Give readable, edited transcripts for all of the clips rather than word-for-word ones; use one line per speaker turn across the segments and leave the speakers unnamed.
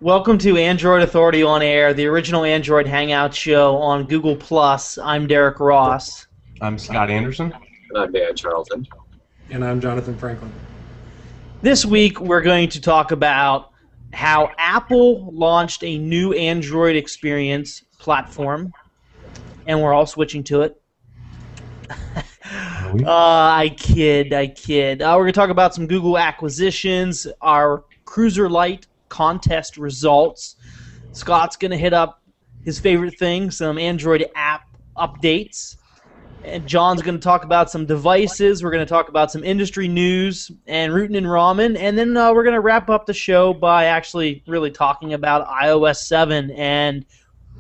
Welcome to Android Authority on Air, the original Android Hangout show on Google+. I'm Derek Ross.
I'm Scott Anderson.
And I'm Dan Charlton.
And I'm Jonathan Franklin.
This week we're going to talk about how Apple launched a new Android experience platform, and we're all switching to it. I kid. We're going to talk about some Google acquisitions, our Cruiser Lite contest results. Scott's going to hit up his favorite thing, some Android app updates. And John's going to talk about some devices. We're going to talk about some industry news and rootin' and ramen. And then we're going to wrap up the show by actually really talking about iOS 7 and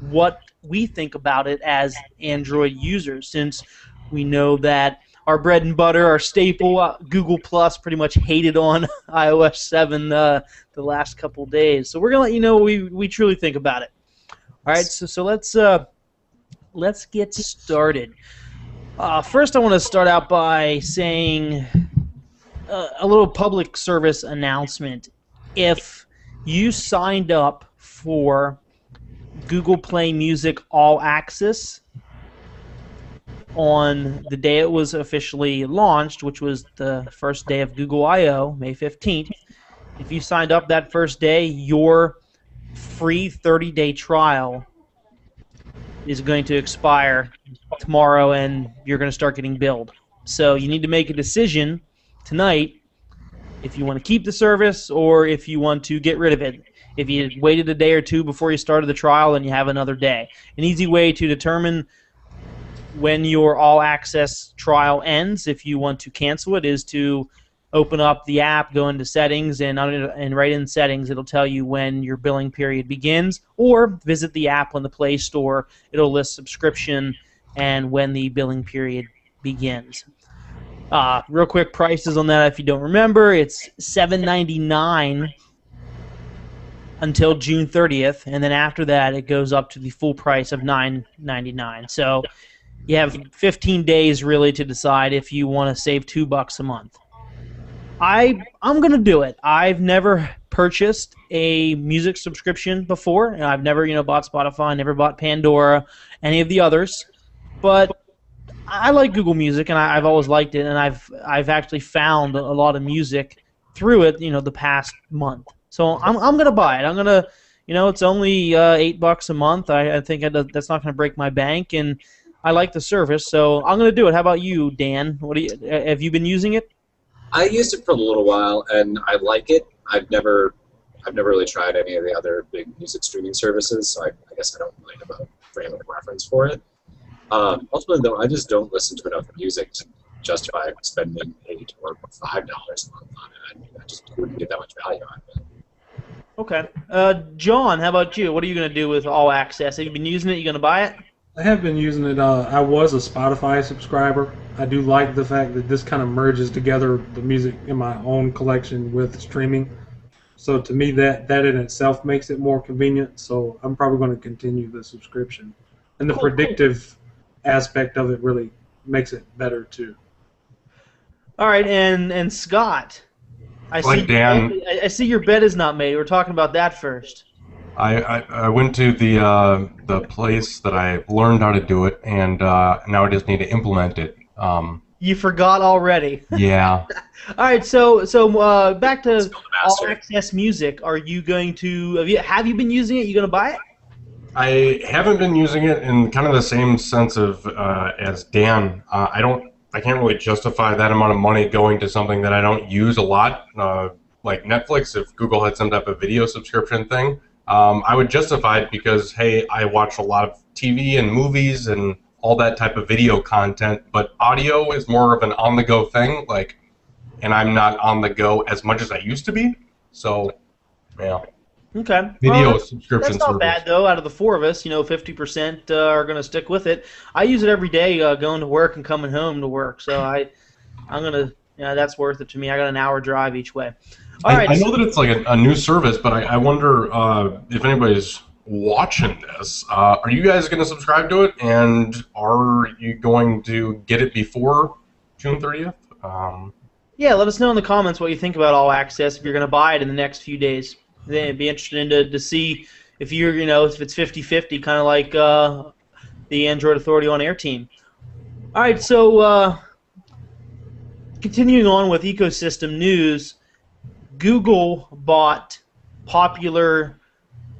what we think about it as Android users, since we know that our bread and butter, our staple, Google Plus, pretty much hated on iOS 7 the last couple days. So we're going to let you know what we truly think about it. All right, so let's get started. First, I want to start out by saying a little public service announcement. If you signed up for Google Play Music All Access on the day it was officially launched, which was the first day of Google I/O, May 15th, if you signed up that first day, your free 30-day trial is going to expire tomorrow, and you're going to start getting billed. So you need to make a decision tonight if you want to keep the service or if you want to get rid of it. If you waited a day or two before you started the trial, then you have another day. An easy way to determine when your all-access trial ends, if you want to cancel it, is to open up the app, go into settings, and right in settings it'll tell you when your billing period begins, or visit the app on the Play Store. It'll list subscription and when the billing period begins. Real quick prices on that if you don't remember. It's $7.99 until June 30th, and then after that it goes up to the full price of $9.99. So you have 15 days really to decide if you want to save $2 a month. I'm going to do it. I've never purchased a music subscription before. I've never, bought Spotify, never bought Pandora, any of the others. But I like Google Music, and I've always liked it, and I've actually found a lot of music through it, the past month. So I'm going to buy it. I'm going to, it's only $8 a month. I think that's not going to break my bank, and I like the service, so I'm going to do it. How about you, Dan? Have you been using it?
I used it for a little while, and I like it. I've never really tried any of the other big music streaming services, so I guess I don't really have a frame of reference for it. Ultimately, though, I just don't listen to enough music to justify spending $8 or $5 a month on it. I just wouldn't get that much value out of it.
Okay. John, how about you? What are you going to do with All Access? Have you been using it? You going to buy it?
I have been using it. I was a Spotify subscriber. I do like the fact that this kind of merges together the music in my own collection with streaming. So to me, that in itself makes it more convenient. So I'm probably going to continue the subscription. And the predictive aspect of it really makes it better too.
All right, and Scott, I see your bed is not made. We're talking about that first.
I went to the place that I learned how to do it, and now I just need to implement it.
You forgot already.
Yeah.
All right, so back to All Access Music. Are you going to have you been using it? You going to buy it?
I haven't been using it in kind of the same sense of as Dan. I can't really justify that amount of money going to something that I don't use a lot, like Netflix. If Google had some type of video subscription thing, I would justify it because, hey, I watch a lot of TV and movies and all that type of video content, but audio is more of an on-the-go thing, and I'm not on the go as much as I used to be, so, yeah.
Okay.
Video subscription
That's not bad, though. Out of the four of us, 50% are going to stick with it. I use it every day going to work and coming home to work, so I'm going to, that's worth it to me. I got an hour drive each way. All right.
I know that it's like a new service, but I wonder if anybody's watching this. Are you guys going to subscribe to it, and are you going to get it before June 30th?
Yeah, let us know in the comments what you think about All Access if you're going to buy it in the next few days. Then it'd be interesting to see if you're, if it's 50-50, kind of like the Android Authority on Air team. All right, so continuing on with ecosystem news, Google bought popular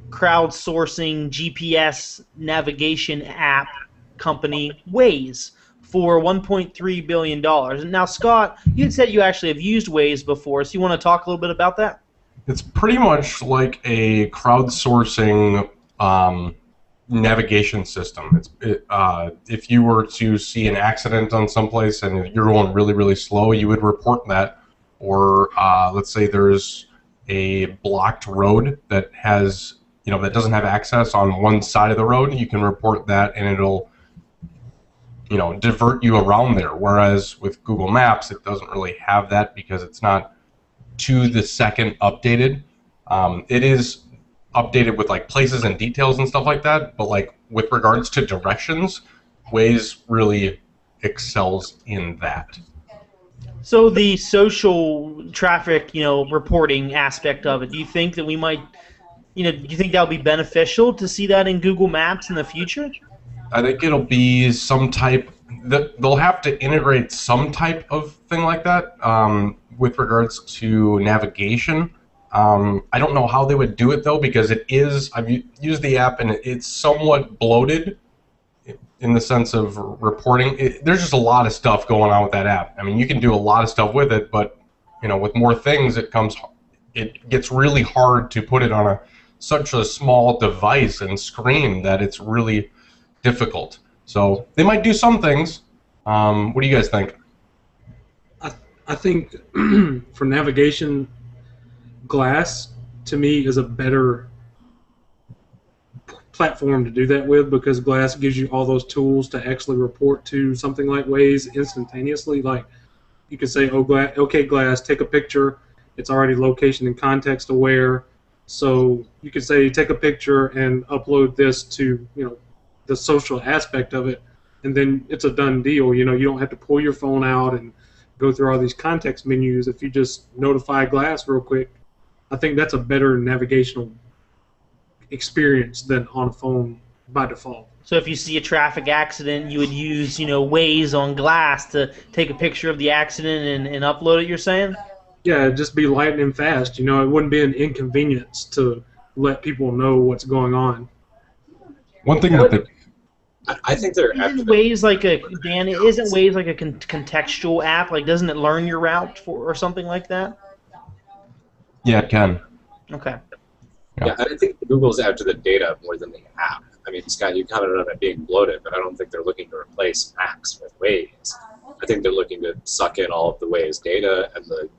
crowdsourcing GPS navigation app company Waze for $1.3 billion. And now, Scott, you had said you actually have used Waze before, so you want to talk a little bit about that?
It's pretty much like a crowdsourcing navigation system. If you were to see an accident on someplace and you're going really, really slow, you would report that. Or let's say there's a blocked road that has, that doesn't have access on one side of the road, you can report that, and it'll, divert you around there. Whereas with Google Maps, it doesn't really have that because it's not to the second updated. It is updated with like places and details and stuff like that, but like with regards to directions, Waze really excels in that.
So the social traffic, reporting aspect of it, do you think that we might, do you think that would be beneficial to see that in Google Maps in the future?
I think it'll be some type that they'll have to integrate some type of thing like that with regards to navigation. I don't know how they would do it though, because I've used the app and it's somewhat bloated in the sense of reporting. There's just a lot of stuff going on with that app. I mean, you can do a lot of stuff with it, but with more things, it gets really hard to put it on such a small device and screen that it's really difficult. So they might do some things. What do you guys think?
I think for navigation, Glass to me is a better platform to do that with, because Glass gives you all those tools to actually report to something like Waze instantaneously. Like you can say, okay, Glass, take a picture. It's already location and context aware. So you could say, take a picture and upload this to the social aspect of it, and then it's a done deal. You don't have to pull your phone out and go through all these context menus. If you just notify Glass real quick, I think that's a better navigational experience than on a phone by default. So
if you see a traffic accident, you would use Waze on Glass to take a picture of the accident and upload it, you're saying?
Yeah, it'd just be lightning fast. It wouldn't be an inconvenience to let people know what's going on.
One thing that
I think they're
isn't Waze like a contextual app? Like, doesn't it learn your route or something like that?
Yeah, it can.
Okay.
Yeah, and I think Google's after the data more than the app. I mean, Scott, you commented on it being bloated, but I don't think they're looking to replace Maps with Waze. I think they're looking to suck in all of the Waze data and the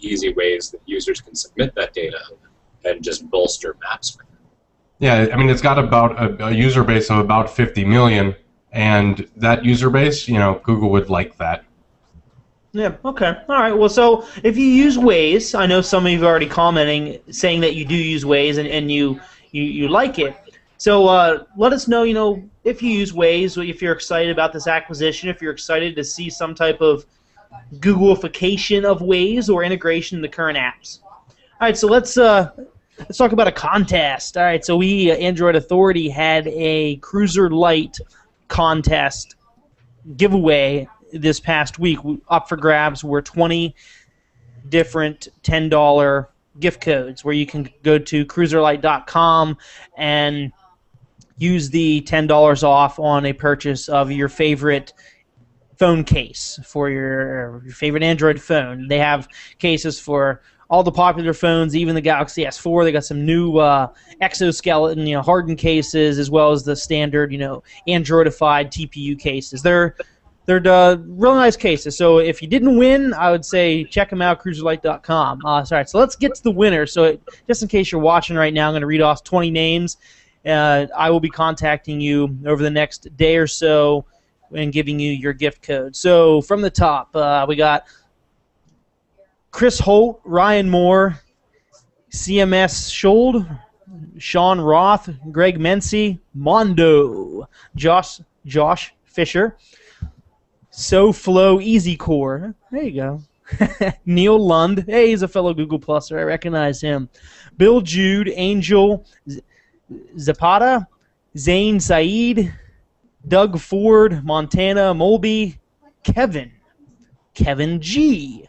easy ways that users can submit that data and just bolster Maps with it.
Yeah, I mean, it's got about a user base of about 50 million, and that user base, Google would like that.
Yeah, okay. All right, well, so if you use Waze, I know some of you are already commenting, saying that you do use Waze and you like it. So let us know, if you use Waze, if you're excited about this acquisition, if you're excited to see some type of Googleification of Waze or integration in the current apps. All right, so let's talk about a contest. All right, so we, Android Authority, had a Cruiser Lite contest giveaway this past week. Up for grabs were 20 different $10 gift codes where you can go to cruiserlite.com and use the $10 off on a purchase of your favorite phone case for your favorite Android phone. They have cases for all the popular phones, even the Galaxy S4. They got some new exoskeleton, hardened cases, as well as the standard, Androidified TPU cases. They're really nice cases. So if you didn't win, I would say check them out, cruiserlite.com. Sorry, so let's get to the winner. So just in case you're watching right now, I'm going to read off 20 names. I will be contacting you over the next day or so and giving you your gift code. So from the top, we got Chris Holt, Ryan Moore, CMS Schold, Sean Roth, Greg Mency, Mondo, Josh Fisher, SoFlow Easy Core. There you go. Neil Lund. Hey, he's a fellow Google Pluser. I recognize him. Bill Jude, Angel Zapata, Zane Saeed, Doug Ford, Montana Molby, Kevin G,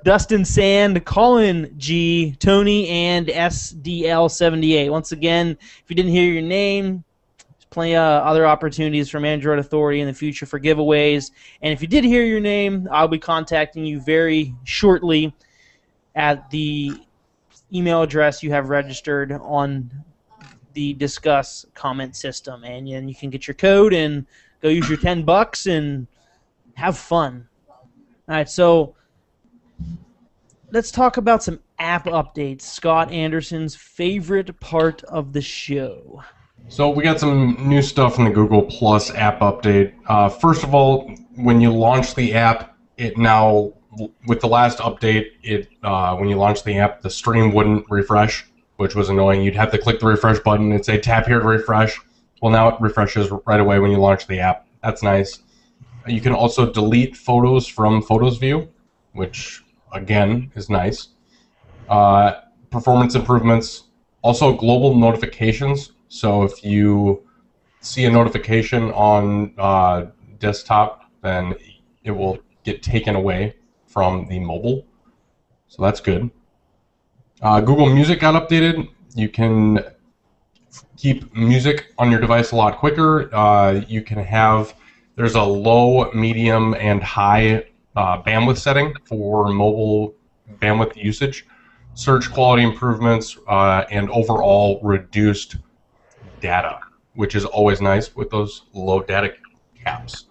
Dustin Sand, Colin G, Tony, and SDL78. Once again, if you didn't hear your name, there's plenty of other opportunities from Android Authority in the future for giveaways. And if you did hear your name, I'll be contacting you very shortly at the email address you have registered on the Discuss comment system. And then you can get your code and go use your $10 and have fun. All right, so let's talk about some app updates. Scott Anderson's favorite part of the show.
So we got some new stuff in the Google Plus app update. First of all, when you launch the app, it now, with the last update, when you launch the app, the stream wouldn't refresh, which was annoying. You'd have to click the refresh button. It'd say tap here to refresh. Well, now it refreshes right away when you launch the app. That's nice. You can also delete photos from Photos View, which, again, is nice. Performance improvements. Also, global notifications. So if you see a notification on desktop, then it will get taken away from the mobile. So that's good. Google Music got updated. You can keep music on your device a lot quicker. You can have, there's a low, medium, and high bandwidth setting for mobile bandwidth usage, search quality improvements, and overall reduced data, which is always nice with those low data caps.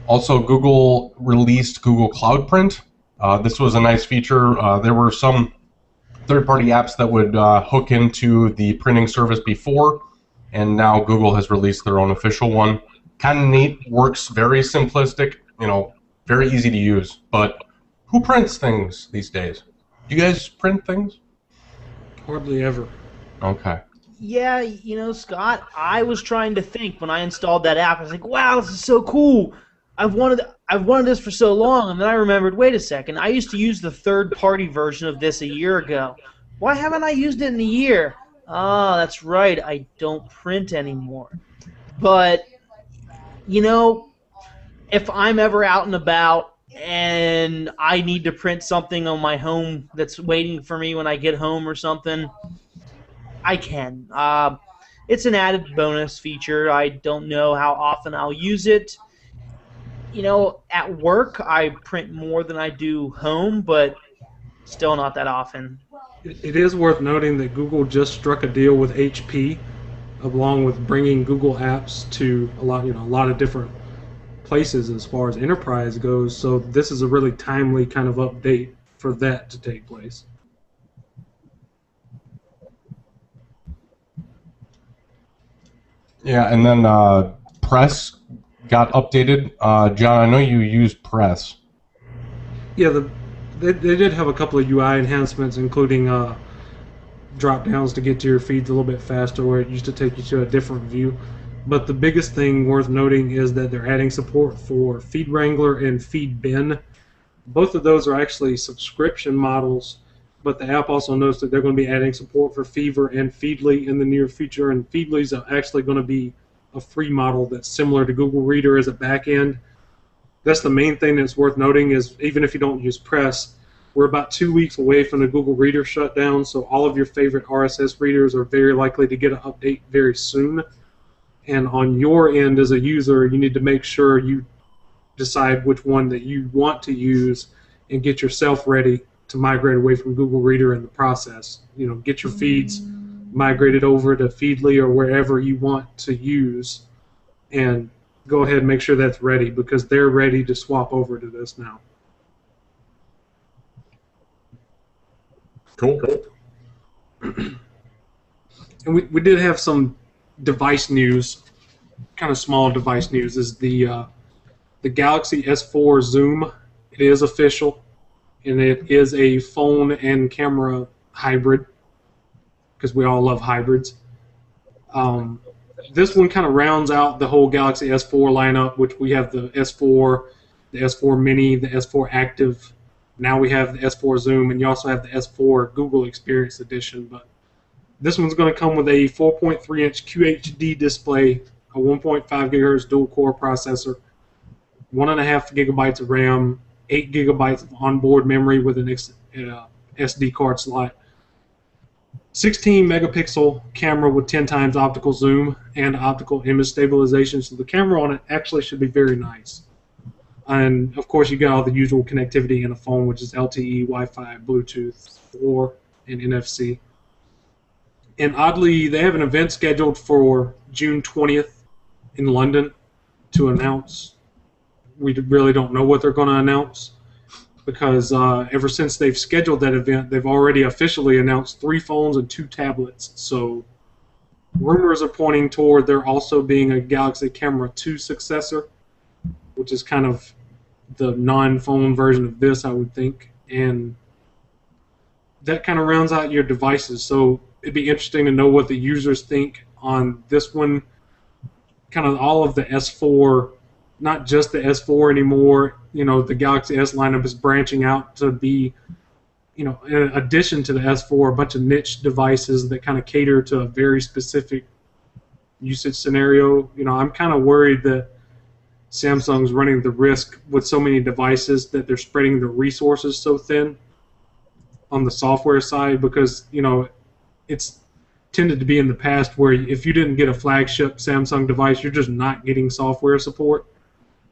Also, Google released Google Cloud Print. This was a nice feature. There were some third-party apps that would hook into the printing service before, and now Google has released their own official one. Kind of neat, works very simplistic, very easy to use. But who prints things these days? Do you guys print things?
Hardly ever.
Okay.
Yeah, Scott, I was trying to think when I installed that app. I was like, wow, this is so cool. I've wanted this for so long, and then I remembered, wait a second, I used to use the third-party version of this a year ago. Why haven't I used it in a year? Oh, that's right, I don't print anymore. But, if I'm ever out and about and I need to print something on my home that's waiting for me when I get home or something, I can. It's an added bonus feature. I don't know how often I'll use it. At work, I print more than I do home, but still not that often.
It is worth noting that Google just struck a deal with HP, along with bringing Google Apps to a lot of different places as far as enterprise goes. So this is a really timely kind of update for that to take place.
Yeah, and then Press got updated. John, I know you use Press.
Yeah, they did have a couple of UI enhancements, including drop downs to get to your feeds a little bit faster, where it used to take you to a different view. But the biggest thing worth noting is that they're adding support for Feed Wrangler and Feed Bin. Both of those are actually subscription models, but the app also knows that they're going to be adding support for Fever and Feedly in the near future, and Feedly's actually going to be a free model that's similar to Google Reader as a backend. That's the main thing that's worth noting, is even if you don't use Press, we're about 2 weeks away from the Google Reader shutdown, so all of your favorite RSS readers are very likely to get an update very soon. And on your end as a user, you need to make sure you decide which one that you want to use and get yourself ready to migrate away from Google Reader in the process. Get your feeds migrated over to Feedly or wherever you want to use, and go ahead and make sure that's ready, because they're ready to swap over to this now.
Cool.
And we did have some device news, kind of small device news. Is the Galaxy S4 Zoom. It is official, and it is a phone and camera hybrid, because we all love hybrids. This one kind of rounds out the whole Galaxy S4 lineup, which we have the S4 the S4 Mini, the S4 Active. Now we have the S4 Zoom, and you also have the S4 Google Experience Edition. But this one's going to come with a 4.3-inch QHD display, a 1.5 gigahertz dual-core processor, 1.5 gigabytes of RAM, 8 gigabytes of onboard memory with an SD card slot, 16 megapixel camera with 10 times optical zoom and optical image stabilization. So the camera on it actually should be very nice. And of course, you got all the usual connectivity in a phone, which is LTE, Wi-Fi, Bluetooth, or an NFC. And oddly, they have an event scheduled for June 20th in London to announce. We really don't know what they're going to announce, because ever since they've scheduled that event, they've already officially announced 3 phones and 2 tablets. So rumors are pointing toward there also being a Galaxy Camera 2 successor, which is kind of the non-phone version of this, I would think. And that kind of rounds out your devices. So it'd be interesting to know what the users think on this one. Kind of all of the S4, not just the S4 anymore. You know, the Galaxy S lineup is branching out to be, you know, in addition to the S4, a bunch of niche devices that kind of cater to a very specific usage scenario. You know, I'm kind of worried that Samsung's running the risk with so many devices that they're spreading the resources so thin on the software side, because, you know, it's tended to be in the past where if you didn't get a flagship Samsung device, you're just not getting software support.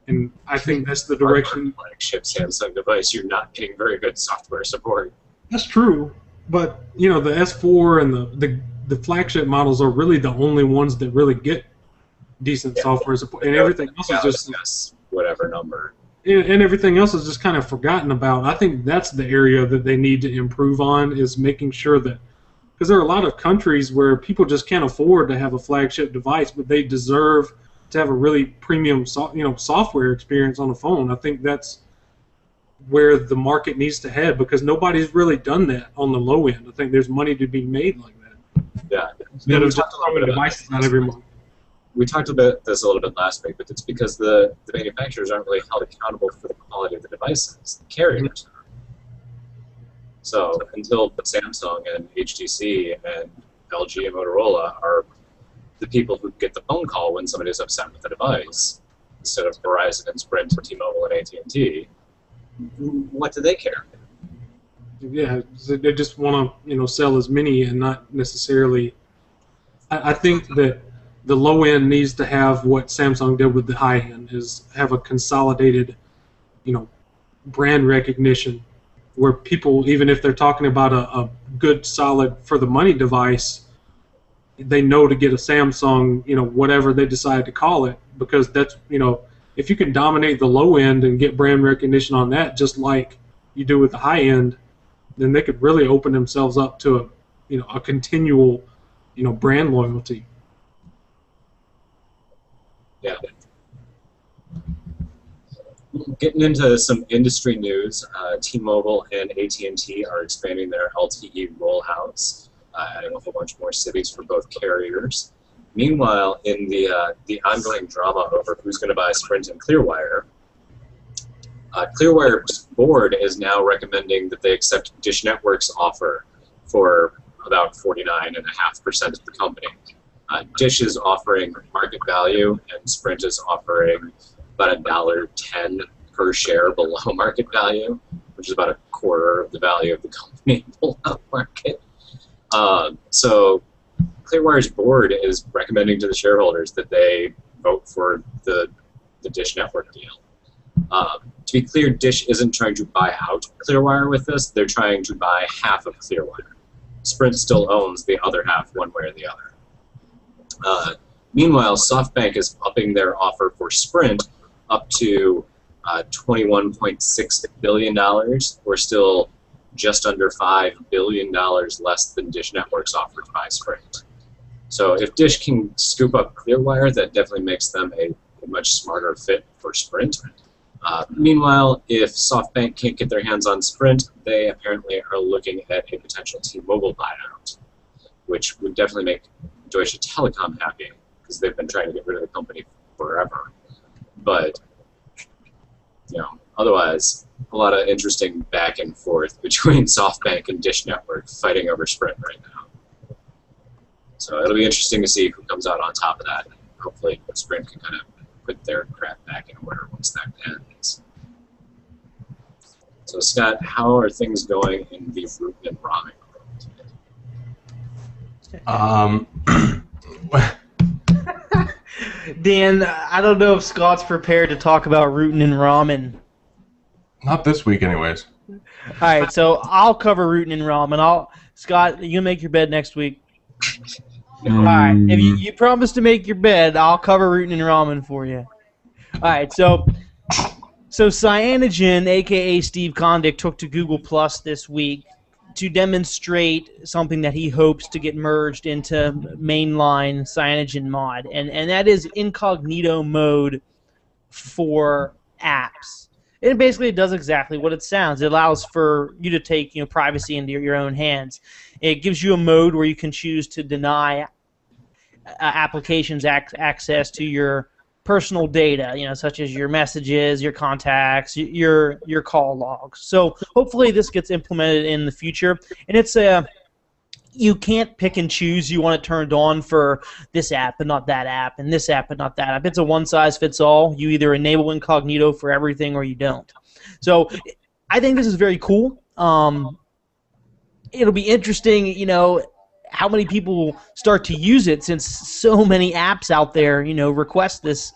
And I think that's the direction.
Flagship Samsung device, you're not getting very good software support.
That's true, but you know, the S4 and the flagship models are really the only ones that really get decent software support, and everything else is just
whatever number.
And everything else is just kind of forgotten about. I think that's the area that they need to improve on, is making sure that, because there are a lot of countries where people just can't afford to have a flagship device, but they deserve to have a really premium software experience on the phone. I think that's where the market needs to head, because nobody's really done that on the low end. I think there's money to be made like that.
Yeah.
Instead of just throwing devices out every month.
We talked about this a little bit last week, but it's because the manufacturers aren't really held accountable for the quality of the devices. The carriers are. So until Samsung and HTC and LG and Motorola are the people who get the phone call when somebody's upset with the device, instead of Verizon and Sprint and T-Mobile and AT&T, what do they care?
Yeah, they just want to sell as many and not necessarily. I think that the low end needs to have what Samsung did with the high end, is have a consolidated, brand recognition, where people, even if they're talking about a good, solid for the money device, they know to get a Samsung, whatever they decide to call it, because that's, if you can dominate the low end and get brand recognition on that, just like you do with the high end, then they could really open themselves up to a continual, brand loyalty.
Yeah. Getting into some industry news, T-Mobile and AT&T are expanding their LTE rollouts, adding a whole bunch more cities for both carriers. Meanwhile, in the ongoing drama over who's going to buy Sprint and Clearwire, Clearwire's board is now recommending that they accept Dish Network's offer for about 49.5% of the company. Dish is offering market value, and Sprint is offering about $1.10 per share below market value, which is about a quarter of the value of the company below market. So Clearwire's board is recommending to the shareholders that they vote for the Dish Network deal. To be clear, Dish isn't trying to buy out Clearwire with this. They're trying to buy half of Clearwire. Sprint still owns the other half one way or the other. Meanwhile, SoftBank is upping their offer for Sprint up to $21.6 billion, or still just under $5 billion less than Dish Network's offer to buy Sprint. So if Dish can scoop up Clearwire, that definitely makes them a much smarter fit for Sprint. Meanwhile, if SoftBank can't get their hands on Sprint, they apparently are looking at a potential T-Mobile buyout, which would definitely make Deutsche Telekom happy, because they've been trying to get rid of the company forever. But Otherwise, a lot of interesting back and forth between SoftBank and Dish Network fighting over Sprint right now. So it'll be interesting to see who comes out on top of that. And hopefully, Sprint can kind of put their crap back in order once that ends. So, Scott, how are things going in the root and ramen world?
Dan, I don't know if Scott's prepared to talk about rootin' and ramen.
Not this week, anyways.
All right, so I'll cover rootin' and ramen. Scott, you make your bed next week. All right, if you promise to make your bed, I'll cover rootin' and ramen for you. All right, so Cyanogen, a.k.a. Steve Kondik, took to Google Plus this week to demonstrate something that he hopes to get merged into mainline Cyanogen mod, and that is incognito mode for apps. And basically, it does exactly what it sounds. It allows for you to take privacy into your own hands. It gives you a mode where you can choose to deny applications access to your personal data, such as your messages, your contacts, your call logs. So hopefully this gets implemented in the future. And it's you can't pick and choose. You want it turned on for this app but not that app, and this app but not that app. It's a one-size-fits-all. You either enable incognito for everything or you don't. So I think this is very cool. It'll be interesting, how many people start to use it, since so many apps out there, request this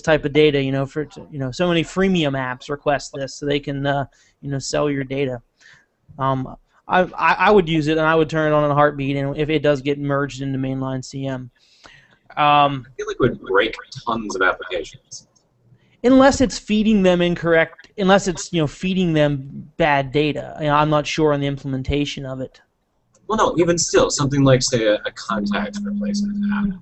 type of data. So many freemium apps request this, so they can, sell your data. I would use it, and I would turn it on in a heartbeat, and if it does get merged into mainline CM.
I feel like it would break tons of applications.
Unless it's feeding them unless it's feeding them bad data. I'm not sure on the implementation of it.
Well, no, even still, something like, say, a contact replacement app.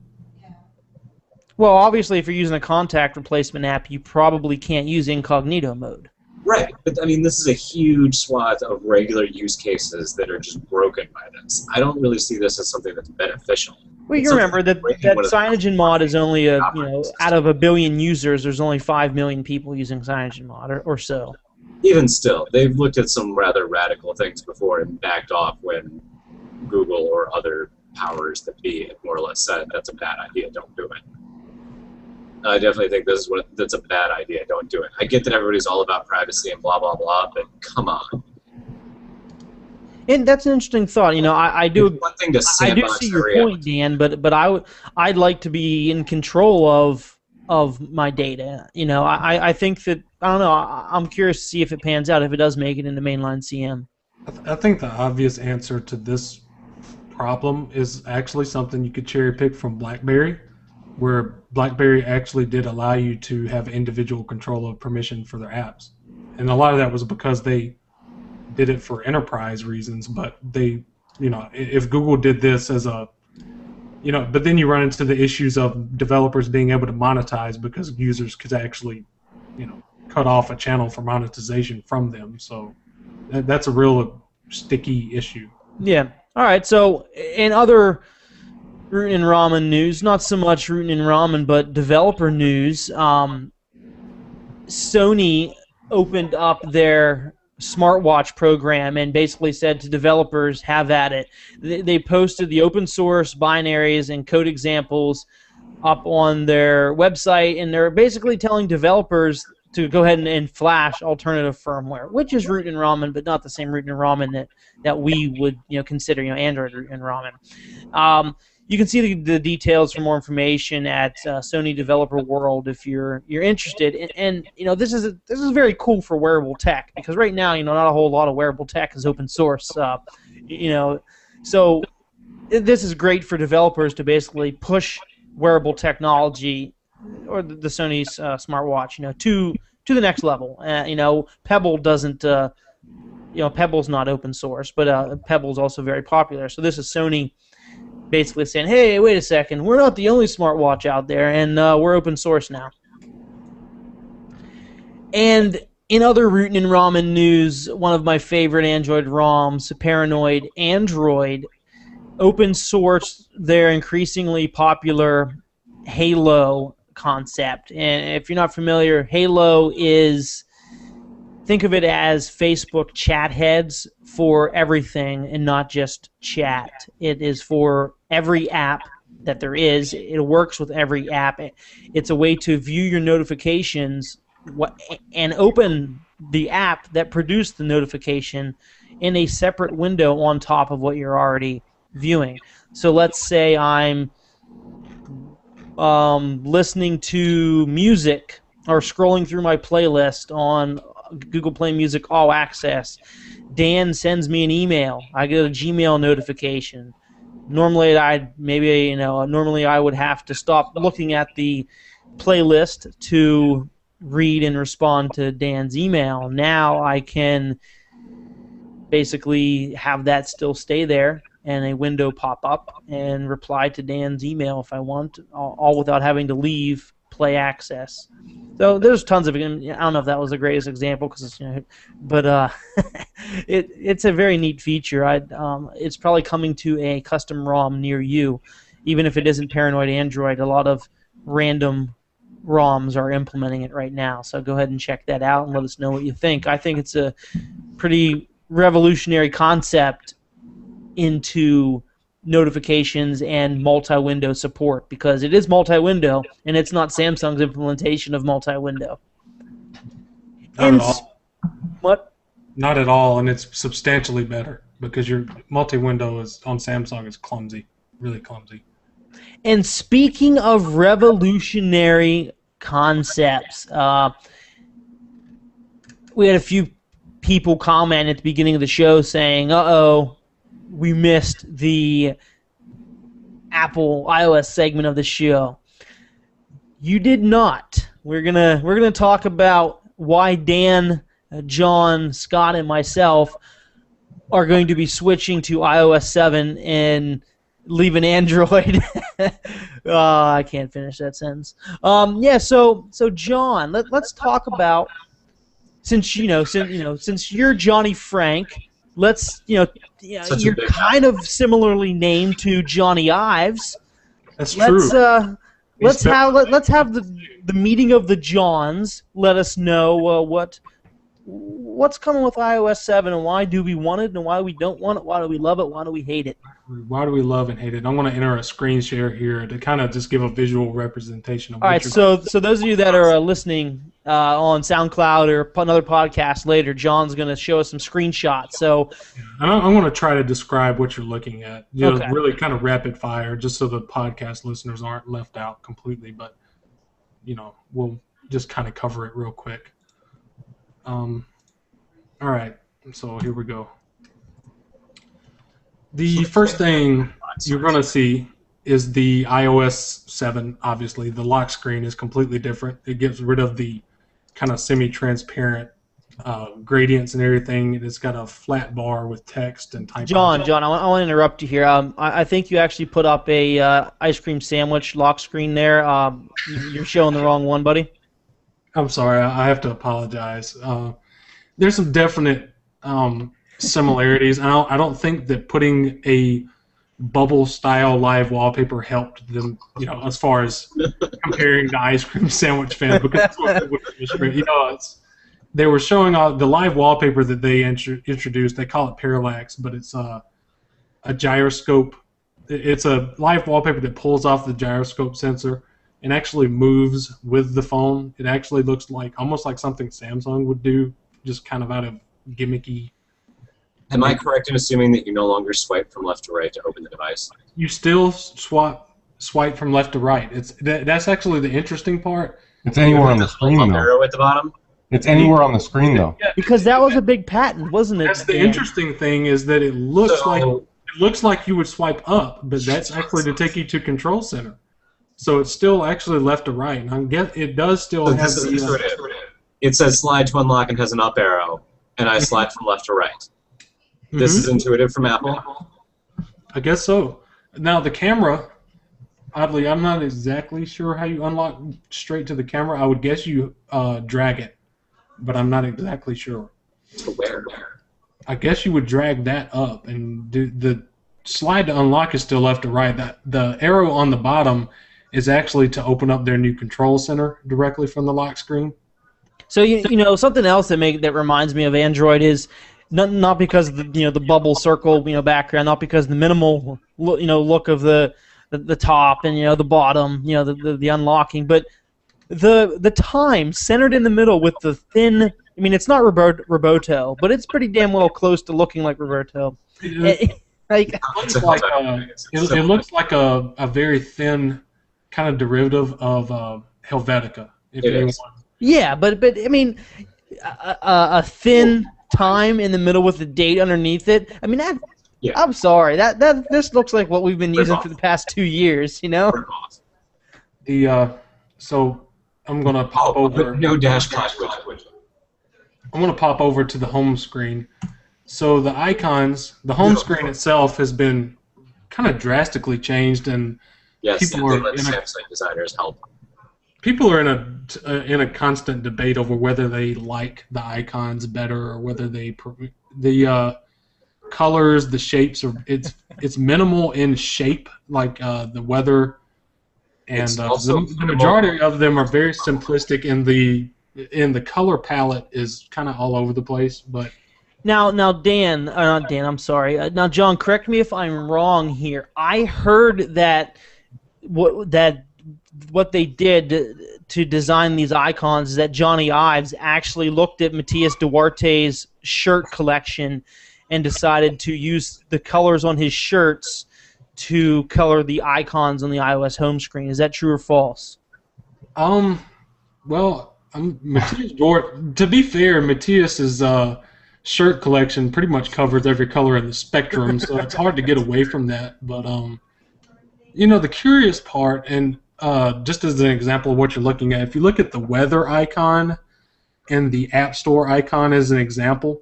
Well, obviously, if you're using a contact replacement app, you probably can't use incognito mode.
Right, but I mean, this is a huge swath of regular use cases that are just broken by this. I don't really see this as something that's beneficial.
Well, you remember that Cyanogen mod is only out of 1 billion users, there's only 5 million people using Cyanogen mod or so.
Even still, they've looked at some rather radical things before and backed off when Google or other powers that be more or less said that's a bad idea, don't do it. I definitely think that's a bad idea, don't do it. I get that everybody's all about privacy and blah blah blah, but come on.
And that's an interesting thought. I do.
It's one thing to
I do see your point, Dan, but I'd like to be in control of my data. I think that, I don't know. I'm curious to see if it pans out, if it does make it into mainline CM.
I think the obvious answer to this problem is actually something you could cherry pick from BlackBerry, where BlackBerry actually did allow you to have individual control of permission for their apps. And a lot of that was because they did it for enterprise reasons, but they, if Google did this as a, but then you run into the issues of developers being able to monetize because users could actually, cut off a channel for monetization from them. So that's a real sticky issue. Yeah.
All right. So in other Rootin' and Ramen news, not so much Rootin' and Ramen, but developer news, Sony opened up their smartwatch program and basically said to developers, have at it. They posted the open source binaries and code examples up on their website, and they're basically telling developers to go ahead and flash alternative firmware, which is Rootin' and Ramen, but not the same Rootin' and Ramen that we would consider Android Rootin' and Ramen. You can see the details for more information at Sony Developer World if you're interested. And this is very cool for wearable tech, because right now not a whole lot of wearable tech is open source. So this is great for developers to basically push wearable technology or the Sony's smartwatch to the next level. Pebble doesn't. Pebble's not open source, but Pebble's also very popular. So this is Sony basically saying, hey, wait a second, we're not the only smartwatch out there, and we're open source now. And in other Rootin' and Ramen news, one of my favorite Android ROMs, Paranoid Android, open sourced their increasingly popular Halo concept. And if you're not familiar, Halo is think of it as Facebook chat heads for everything and not just chat. It is for every app that there is. It works with every app. It's a way to view your notifications and open the app that produced the notification in a separate window on top of what you're already viewing. So let's say I'm listening to music or scrolling through my playlist on Google Play Music All Access. Dan sends me an email. I get a Gmail notification. Normally I would have to stop looking at the playlist to read and respond to Dan's email. Now I can basically have that still stay there and a window pop up and reply to Dan's email if I want, all without having to leave Play Access. So there's tons of it. I don't know if that was the greatest example, but it's a very neat feature. It's probably coming to a custom ROM near you, even if it isn't Paranoid Android. A lot of random ROMs are implementing it right now. So go ahead and check that out and let us know what you think. I think it's a pretty revolutionary concept into notifications and multi-window support, because it is multi-window and it's not Samsung's implementation of multi-window.
Not at all.
What?
Not at all, and it's substantially better because your multi-window is on Samsung is clumsy, really clumsy.
And speaking of revolutionary concepts, we had a few people comment at the beginning of the show saying, "Uh-oh, we missed the Apple iOS segment of the show." You did not. We're gonna talk about why Dan, John, Scott, and myself are going to be switching to iOS 7 and leaving Android. I can't finish that sentence. So John, let's talk about, since you're Johnny Frank. You're kind of similarly named to Johnny Ives.
That's true.
Let's have the meeting of the Johns. Let us know what's coming with iOS 7 and why do we want it and why we don't want it. Why do we love it? Why do we hate it?
Why do we love and hate it? I'm going to enter a screen share here to kind of just give a visual representation of.
All right. So those of you that are listening on SoundCloud or another podcast later, John's going to show us some screenshots. So
I'm going to try to describe what you're looking at.
Okay.
Really kind of rapid fire, just so the podcast listeners aren't left out completely. But we'll just kind of cover it real quick. All right. So here we go. The first thing you're going to see is the iOS 7, obviously. The lock screen is completely different. It gets rid of the kind of semi-transparent gradients and everything. It's got a flat bar with text and type.
John, I want to interrupt you here. I think you actually put up a ice cream sandwich lock screen there. You're showing the wrong one, buddy.
I'm sorry. I have to apologize. There's some definite similarities. I don't think that putting a bubble-style live wallpaper helped them, as far as comparing the ice cream sandwich fan, because that's what they were showing off the live wallpaper that they introduced. They call it Parallax, but it's a gyroscope. It's a live wallpaper that pulls off the gyroscope sensor and actually moves with the phone. It actually looks almost like something Samsung would do, just kind of out of gimmicky.
Am I correct in assuming that you no longer swipe from left to right to open the device?
You still swipe from left to right. That's actually the interesting part.
It's anywhere on the screen, though.
Arrow at the bottom?
It's anywhere on the screen, though.
Yeah, because that was a big patent, wasn't it?
That's the interesting thing, is that it looks like you would swipe up, but that's actually to take you to Control Center. So it's still actually left to right. And it does still have
it says slide to unlock and has an up arrow, and I slide from left to right. This is intuitive from Apple?
I guess so. Now the camera, oddly, I'm not exactly sure how you unlock straight to the camera. I would guess you drag it, but I'm not exactly sure.
To where?
I guess you would drag that up, and the slide to unlock is still left to right. The arrow on the bottom is actually to open up their new control center directly from the lock screen.
So you know something else that reminds me of Android is not because of the bubble circle background, not because of the minimal look of the top and the bottom, the unlocking, but the time centered in the middle with the thin. I mean, it's not Roboto, but it's pretty damn well close to looking like Roboto. Like
it looks like a very thin kind of derivative of Helvetica. If anyone.
Yeah, but I mean, a thin time in the middle with the date underneath it. I mean, I'm sorry, that this looks like what we've been using for the past 2 years.
So I'm gonna pop over.
No dash clash.
I'm gonna pop over to the home screen. So the icons, the home screen itself has been kind of drastically changed, and
Samsung designers help.
People are in a constant debate over whether they like the icons better or whether the colors, the shapes are it's minimal in shape, like the weather, and the majority of them are very simplistic. In the color palette is kind of all over the place, but.
Now, Dan, not Dan. I'm sorry. Now, John, correct me if I'm wrong here. I heard that what they did to design these icons is that Johnny Ives actually looked at Matias Duarte's shirt collection and decided to use the colors on his shirts to color the icons on the iOS home screen. Is that true or false?
Well, Matias to be fair, Matias's shirt collection pretty much covers every color in the spectrum, so it's hard to get away from that. But the curious part, and just as an example of what you're looking at, if you look at the weather icon and the App Store icon as an example,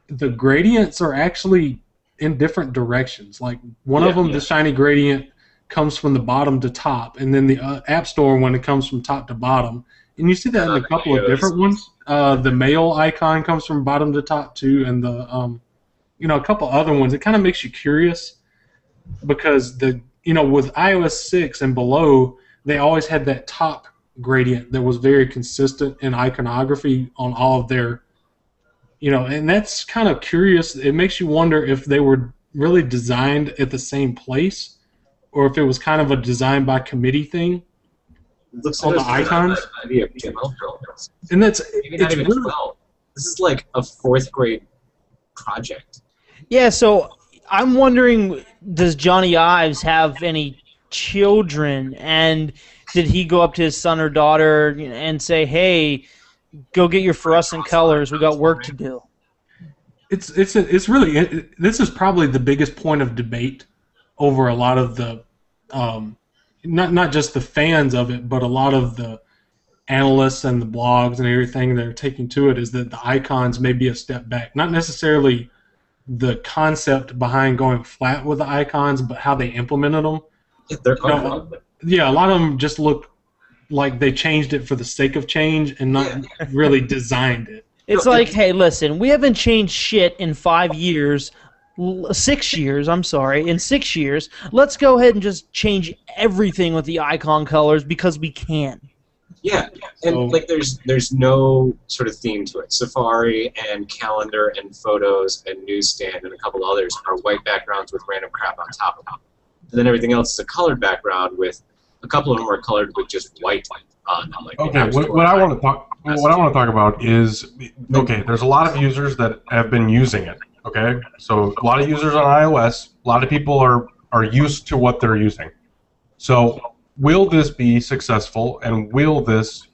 the gradients are actually in different directions. Like one of them, the shiny gradient comes from the bottom to top, and then the App Store one, it comes from top to bottom. And you see that in a couple of different ones. The mail icon comes from bottom to top too, and the a couple other ones. It kind of makes you curious because with iOS 6 and below, they always had that top gradient that was very consistent in iconography on all of their, and that's kind of curious. It makes you wonder if they were really designed at the same place, or if it was kind of a design by committee thing.
Looks
all the icons,
and it's really 12. This is like a 4th grade project.
Yeah, so I'm wondering, does Johnny Ives have any children, and did he go up to his son or daughter and say, "Hey, go get your fluorescent colors. We got work to do"?
It's really this is probably the biggest point of debate over a lot of the. Not just the fans of it, but a lot of the analysts and the blogs and everything that are taking to it is that the icons may be a step back. Not necessarily the concept behind going flat with the icons, but how they implemented them. A lot of them just look like they changed it for the sake of change and not really designed it.
It's like, hey, listen, we haven't changed shit in 5 years. 6 years, I'm sorry, in 6 years, let's go ahead and just change everything with the icon colors because we can.
Yeah, and there's no sort of theme to it. Safari and Calendar and Photos and Newsstand and a couple others are white backgrounds with random crap on top of them. And then everything else is a colored background with a couple of them are colored with just white on them.
What I want to talk about is there's a lot of users that have been using it. Okay, so a lot of users on iOS, a lot of people are used to what they're using. So will this be successful, and will this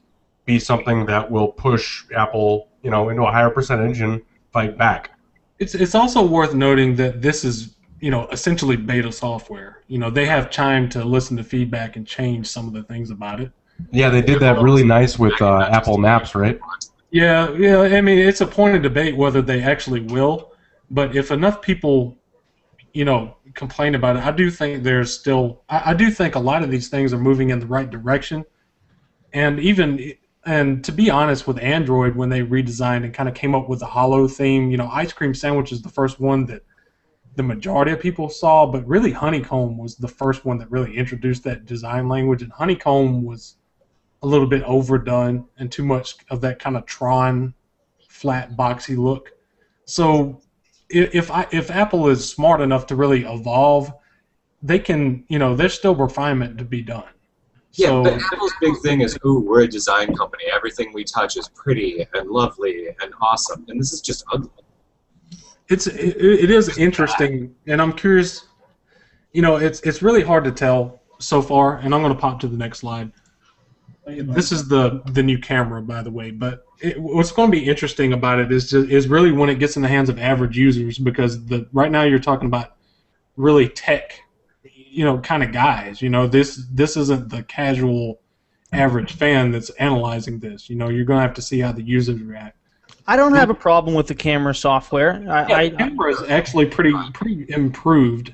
be something that will push Apple, into a higher percentage and fight back?
It's also worth noting that this is, essentially beta software. They have time to listen to feedback and change some of the things about it.
Yeah, they did that really nice with Apple Maps, right?
Yeah. I mean, it's a point of debate whether they actually will. But if enough people, complain about it, I do think I do think a lot of these things are moving in the right direction. And to be honest, with Android, when they redesigned and kind of came up with the hollow theme, Ice Cream Sandwich is the first one that the majority of people saw, but really Honeycomb was the first one that really introduced that design language. And Honeycomb was a little bit overdone and too much of that kind of Tron flat boxy look. So if Apple is smart enough to really evolve, they can, there's still refinement to be done.
Yeah,
So,
but Apple's big thing is, ooh, we're a design company. Everything we touch is pretty and lovely and awesome, and this is just ugly.
It is interesting, and I'm curious. It's really hard to tell so far, and I'm going to pop to the next slide. This is the new camera, by the way. But what's going to be interesting about it is really when it gets in the hands of average users, because right now you're talking about really tech, kind of guys. This isn't the casual average fan that's analyzing this. You're going to have to see how the users react.
I don't have a problem with the camera software.
The camera is actually pretty improved.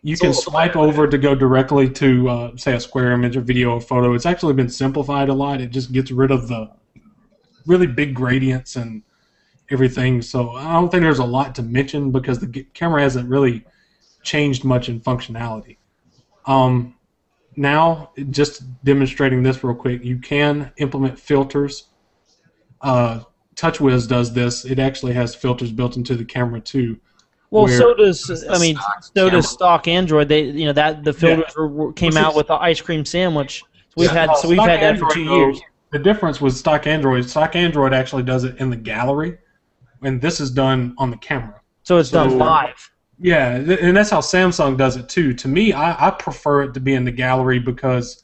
You can swipe over to go directly to, say, a square image or video or photo. It's actually been simplified a lot. It just gets rid of the really big gradients and everything. So I don't think there's a lot to mention because the camera hasn't really changed much in functionality. Now, just demonstrating this real quick, you can implement filters. TouchWiz does this. It actually has filters built into the camera too.
Well, so does stock Android. The filters came out with the ice cream sandwich. So we've had that for 2 years.
The difference with stock Android actually does it in the gallery, and this is done on the camera.
So it's done live.
Yeah, and that's how Samsung does it too. To me, I prefer it to be in the gallery because,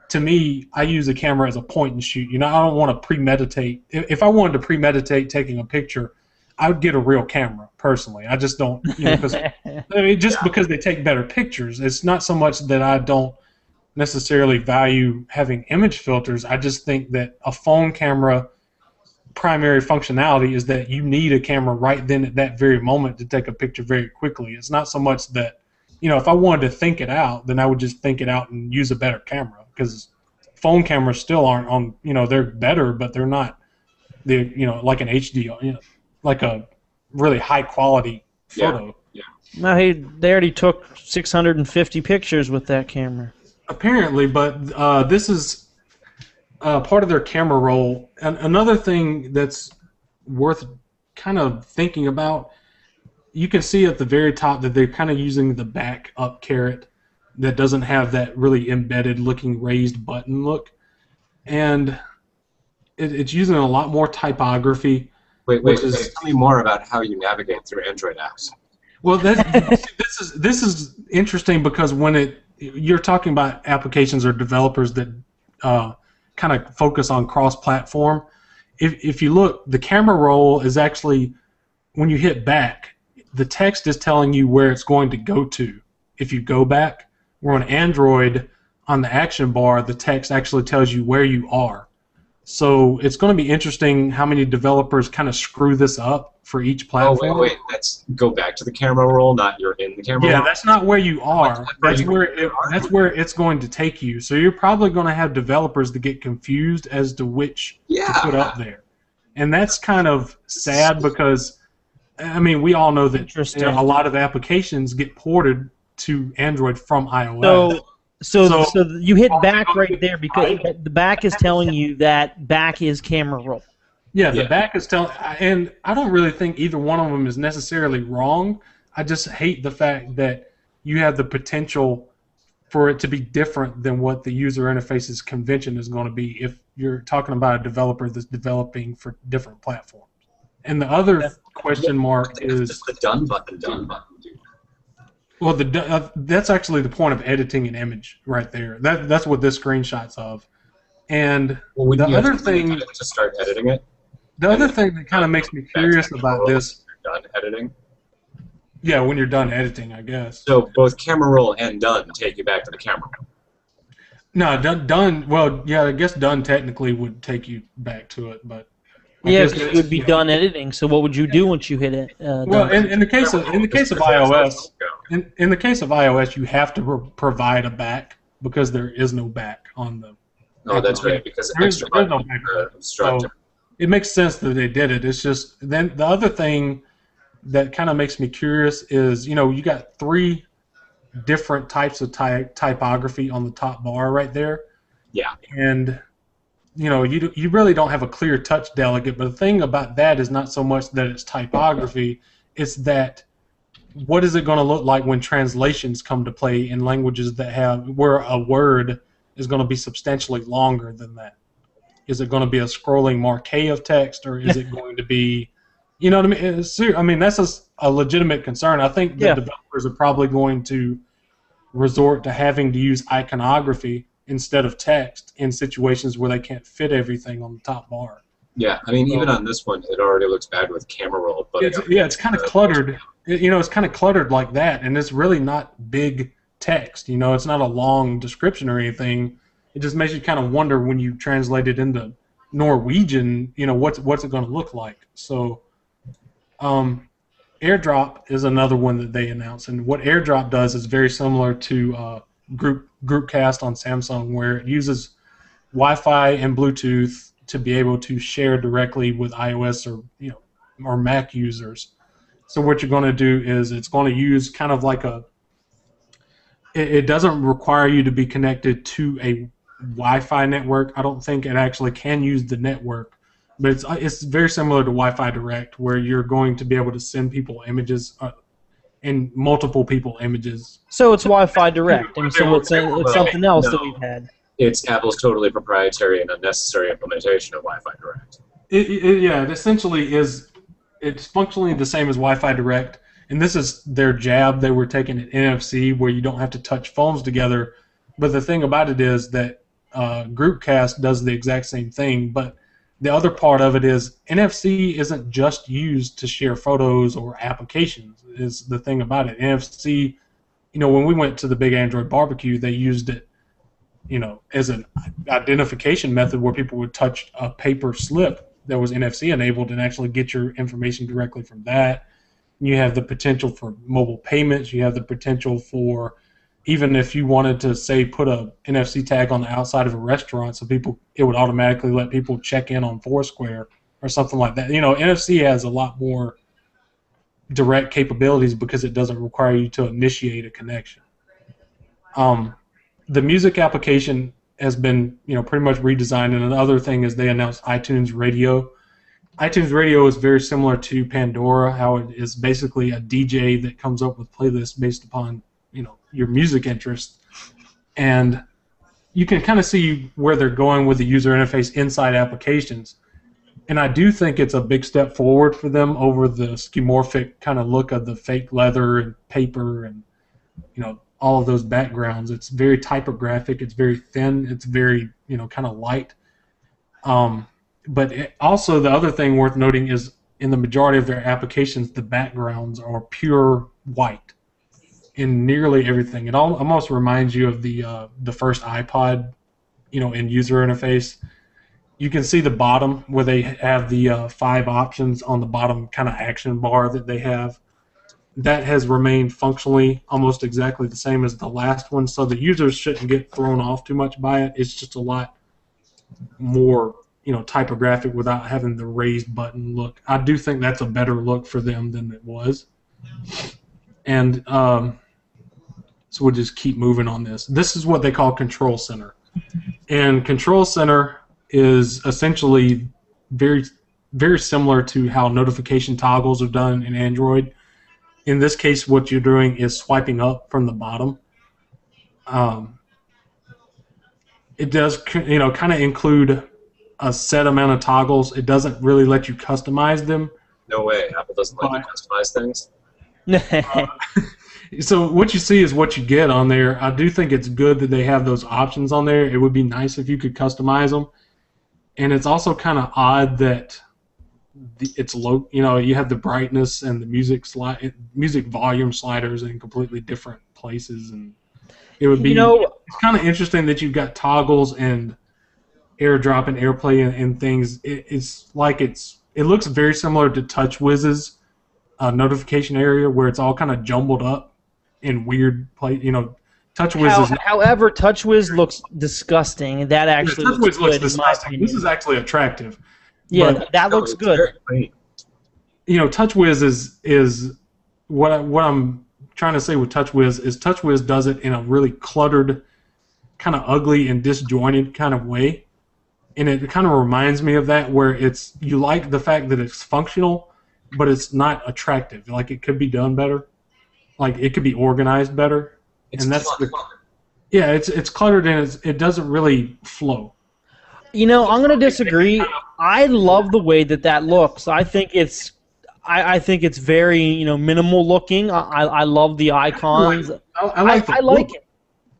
to me, I use the camera as a point and shoot. I don't want to premeditate. If I wanted to premeditate taking a picture, I would get a real camera, personally. I just don't, because they take better pictures. It's not so much that I don't necessarily value having image filters. I just think that a phone camera primary functionality is that you need a camera right then at that very moment to take a picture very quickly. It's not so much that, if I wanted to think it out, then I would just think it out and use a better camera, because phone cameras still aren't on, they're better, but they're not, like an HD, like a really high quality photo.
Yeah.
No, they already took 650 pictures with that camera.
Apparently, but this is part of their camera roll. And another thing that's worth kind of thinking about, you can see at the very top that they're kind of using the back up caret that doesn't have that really embedded looking raised button look. And it's using a lot more typography.
Wait, tell me more about how you navigate through Android apps.
Well, this is interesting because when you're talking about applications or developers that kind of focus on cross-platform, if you look, the camera roll is actually, when you hit back, the text is telling you where it's going to go to. If you go back, where on Android, on the action bar, the text actually tells you where you are. So it's going to be interesting how many developers kind of screw this up for each platform.
Oh, wait. Let's go back to the camera roll, not you're in the camera roll.
Yeah, that's not where you are. That's where it's going to take you. So you're probably going to have developers that get confused as to which to put up there. And that's kind of sad because, we all know that a lot of applications get ported to Android from iOS.
So you hit back right there because the back is telling you that back is camera roll.
Yeah, the back is telling, and I don't really think either one of them is necessarily wrong. I just hate the fact that you have the potential for it to be different than what the user interface's convention is going to be if you're talking about a developer that's developing for different platforms. And the other question mark is
just the done button.
Well, that's actually the point of editing an image right there. That's what this screenshot's of. And the other thing
to start editing it.
The other thing that kind of makes me curious about this.
Done editing.
Yeah, when you're done editing, I guess.
So both camera roll and done take you back to the camera roll.
No, done. Well, yeah, I guess done technically would take you back to it, but.
Because it would be done editing. So what would you do once you hit it?
Well, in the case of iOS, in the case of iOS, you have to provide a back because there is no back on the.
Oh, that's right. Because there's no back.
So it makes sense that they did it. It's just then the other thing that kind of makes me curious is you got 3 different types of typography on the top bar right there.
Yeah.
And you really don't have a clear touch delegate. But the thing about that is not so much that it's typography; it's that what is it going to look like when translations come to play in languages that have where a word is going to be substantially longer than that? Is it going to be a scrolling marquee of text, or is it going to be, you know what I mean? That's a legitimate concern. I think that developers are probably going to resort to having to use iconography instead of text in situations where they can't fit everything on the top bar.
Yeah, I mean, even on this one, it already looks bad with camera roll. But
it's kind of cluttered. It's kind of cluttered like that, and it's really not big text. It's not a long description or anything. It just makes you kind of wonder when you translate it into Norwegian, what's it going to look like. So, AirDrop is another one that they announced, and what AirDrop does is very similar to Groupcast on Samsung, where it uses Wi-Fi and Bluetooth to be able to share directly with iOS or Mac users. So what you're going to do is it's going to use kind of like it doesn't require you to be connected to a Wi-Fi network. I don't think it actually can use the network, but it's very similar to Wi-Fi Direct, where you're going to be able to send people images and multiple people images.
So it's Wi-Fi Direct, and so it's something else that we've had.
It's Apple's totally proprietary and unnecessary implementation of Wi-Fi Direct.
It essentially is. It's functionally the same as Wi-Fi Direct, and this is their jab. They were taking an NFC where you don't have to touch phones together. But the thing about it is that Groupcast does the exact same thing, but the other part of it is NFC isn't just used to share photos or applications, is the thing about it. NFC, when we went to the Big Android Barbecue, they used it, as an identification method where people would touch a paper slip that was NFC enabled and actually get your information directly from that. You have the potential for mobile payments. You have the potential for, even if you wanted to, say, put a NFC tag on the outside of a restaurant so it would automatically let people check in on Foursquare or something like that. NFC has a lot more direct capabilities because it doesn't require you to initiate a connection. The music application has been, pretty much redesigned, and another thing is they announced iTunes Radio. iTunes Radio is very similar to Pandora, how it is basically a DJ that comes up with playlists based upon your music interest, and you can kind of see where they're going with the user interface inside applications. And I do think it's a big step forward for them over the skeuomorphic kind of look of the fake leather and paper and all of those backgrounds. It's very typographic. It's very thin. It's very kind of light. But also the other thing worth noting is in the majority of their applications, the backgrounds are pure white in nearly everything. It almost reminds you of the first iPod, in user interface. You can see the bottom where they have the 5 options on the bottom kind of action bar that they have. That has remained functionally almost exactly the same as the last one, so the users shouldn't get thrown off too much by it. It's just a lot more typographic without having the raised button look. I do think that's a better look for them than it was. And so we'll just keep moving on this. This is what they call Control Center. And Control Center is essentially very, very similar to how notification toggles are done in Android. In this case, what you're doing is swiping up from the bottom. It does, kind of include a set amount of toggles. It doesn't really let you customize them.
No way. Apple doesn't let you customize things.
So what you see is what you get on there. I do think it's good that they have those options on there. It would be nice if you could customize them. And it's also kind of odd that it's low. You have the brightness and the music volume sliders in completely different places, and it would be. It's kind of interesting that you've got toggles and AirDrop and AirPlay and things. It looks very similar to TouchWiz's notification area, where it's all kind of jumbled up in weird place. TouchWiz
however, TouchWiz looks disgusting. That actually
TouchWiz looks disgusting. This is actually attractive.
Yeah,
but,
that looks good.
TouchWiz is what I'm trying to say with TouchWiz is TouchWiz does it in a really cluttered, kind of ugly and disjointed kind of way, and it kind of reminds me of that, where you like the fact that it's functional, but it's not attractive. Like it could be done better, like it could be organized better, and that's yeah, it's cluttered and it doesn't really flow.
I'm going to disagree. I love the way that looks. I think it's very minimal looking. I love the icons.
I like
it.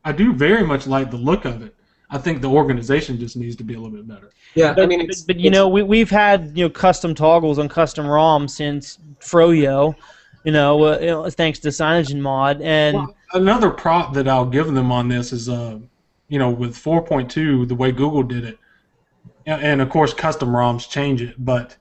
I do very much like the look of it. I think the organization just needs to be a little bit better.
Yeah,
but we've had custom toggles on custom ROM since Froyo, thanks to CyanogenMod. And
another prop that I'll give them on this is with 4.2, the way Google did it, and of course custom ROMs change it, but